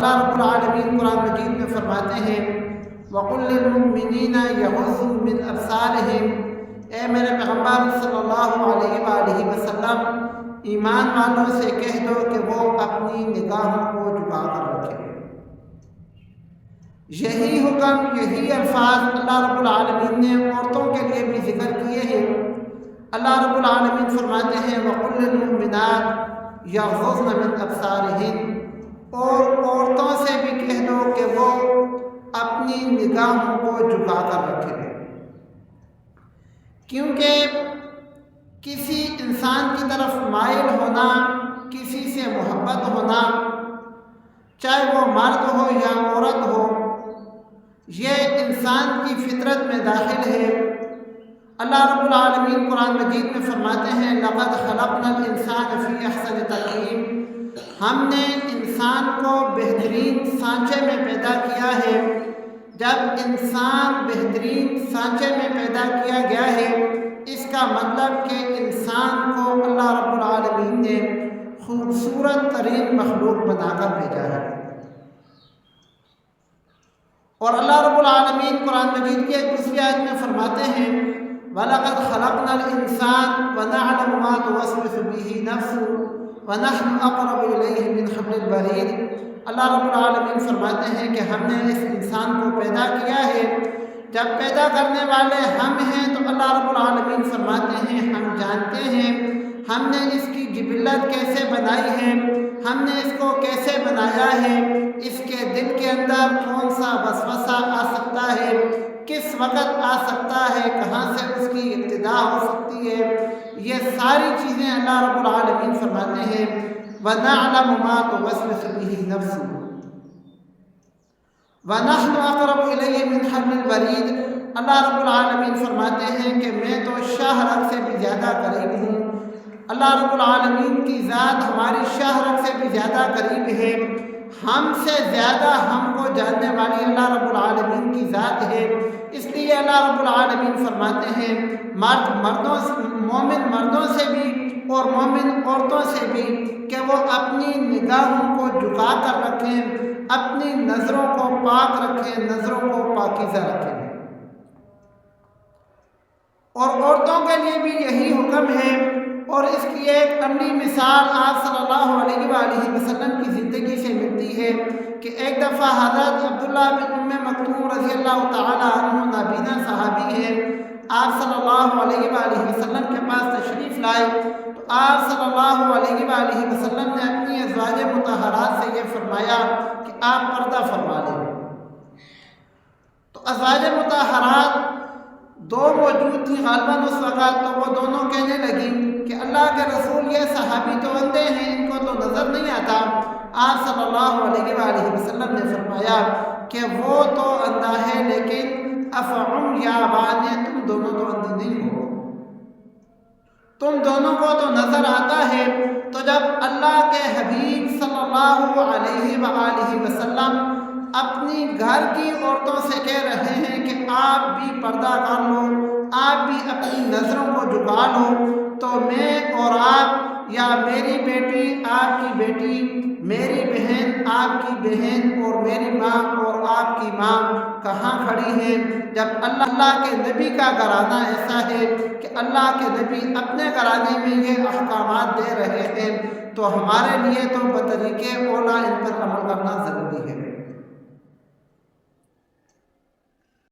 اللہ رب العالمین قرآن مجید میں فرماتے ہیں وَقُلْ لِلْمُؤْمِنِينَ يَغُضُّوا مِنْ أَبْصَارِهِمْ، اے میرے پیغمبر صلی اللہ علیہ وآلہ وسلم ایمان والوں سے کہہ دو کہ وہ اپنی نگاہوں کو جھکا کر رکھیں۔ یہی حکم، یہی الفاظ اللہ رب العالمین نے عورتوں کے لیے بھی ذکر کیے ہیں۔ اللہ رب العالمین فرماتے ہیں وَقُلْ لِلْمُؤْمِنَاتِ يَغْضُضْنَ مِنْ أَبْصَارِهِنَّ، اور عورتوں سے بھی کہہ دو کہ وہ اپنی نگاہوں کو جھکا کر رکھیں، کیونکہ کسی انسان کی طرف مائل ہونا، کسی سے محبت ہونا، چاہے وہ مرد ہو یا عورت ہو، یہ انسان کی فطرت میں داخل ہے۔ اللہ رب العالمین قرآن مجید میں فرماتے ہیں لَقَدْ خَلَقْنَا الْإِنسَانَ فِي أَحْسَنِ تَقْوِيمٍ، ہم نے انسان کو بہترین سانچے میں پیدا کیا ہے۔ جب انسان بہترین سانچے میں پیدا کیا گیا ہے، اس کا مطلب کہ انسان کو اللہ رب العالمین نے خوبصورت ترین مخلوق بنا کر بھیجا ہے۔ اور اللہ رب العالمین قرآن مجید کی ایک دوسری آیت میں فرماتے ہیں وَلَقَدْ خَلَقْنَا الْإِنسَانَ وَنَعْلَمُ مَا تُوَسْوِسُ بِهِ نَفْسُهُ وَنَحْنُ أَقْرَبُ إِلَيْهِ مِنْ حَبْلِ الْوَرِيدِ۔ اللہ رب العالمین فرماتے ہیں کہ ہم نے اس انسان کو پیدا کیا ہے، جب پیدا کرنے والے ہم ہیں تو اللہ رب العالمین فرماتے ہیں ہم جانتے ہیں ہم نے اس کی جبلت کیسے بنائی ہے، ہم نے اس کو کیسے بنایا ہے، اس کے دل کے اندر کون سا وسوسہ آ سکتا ہے، کس وقت آ سکتا ہے، کہاں سے اس کی ابتدا ہو سکتی ہے، یہ ساری چیزیں اللہ رب العالمین فرماتے ہیں وَنَعْلَمُ مَا تُوَسْوِسُ بِهِ نَفْسُهُ وَنَحْنُ أَقْرَبُ إِلَيْهِ مِنْ حَبْلِ الْوَرِيدِ۔ اللہ رب العالمین فرماتے ہیں کہ میں تو شاہ رگ سے بھی زیادہ قریب ہوں۔ اللہ رب العالمین کی ذات ہماری شاہ رگ سے بھی زیادہ قریب ہے، ہم سے زیادہ ہم کو جاننے والی اللہ رب العالمین کی ذات ہے۔ اس لیے اللہ رب العالمین فرماتے ہیں مومن مردوں سے بھی اور مومن عورتوں سے بھی کہ وہ اپنی نگاہوں کو جھکا کر رکھیں، اپنی نظروں کو پاک رکھیں، نظروں کو پاکیزہ رکھیں۔ اور عورتوں کے لیے بھی یہی حکم ہے، اور اس کی ایک عملی مثال آپ صلی اللہ علیہ وآلہ وسلم کی زندگی سے ملتی ہے کہ ایک دفعہ حضرت عبداللہ بن ام مکتوم رضی اللہ تعالی عنہ نابینا صحابی ہیں، آپ صلی اللہ علیہ وآلہ وسلم کے پاس تشریف لائے تو آپ صلی اللہ علیہ وآلہ وسلم نے اپنی ازواج مطہرات سے یہ فرمایا کہ آپ پردہ فرما لیں۔ تو ازواج مطہرات دو موجود تھی غالباً اس وقت، تو وہ دونوں کہنے لگی کہ اللہ کے رسول یہ صحابی تو اندھے ہیں، ان کو تو نظر نہیں آتا۔ آپ صلی اللہ علیہ وآلہ وسلم نے فرمایا کہ وہ تو اندھا ہے لیکن افعمیابان، تم دونوں تو اندھے نہیں ہو، تم دونوں کو تو نظر آتا ہے۔ تو جب اللہ کے حبیب صلی اللہ علیہ وآلہ وسلم اپنی گھر کی عورتوں سے کہہ رہے ہیں کہ آپ بھی پردہ کر لو، آپ بھی اپنی نظروں کو جھکا لو، تو میں اور آپ یا میری بیٹی آپ کی بیٹی، میری بہن آپ کی بہن اور میری ماں اور آپ کی ماں کہاں کھڑی ہیں؟ جب اللہ کے نبی کا گھرانہ ایسا ہے کہ اللہ کے نبی اپنے گھرانے میں یہ احکامات دے رہے ہیں، تو ہمارے لیے تو بطریقے اولا ان پر عمل کرنا ضروری ہے۔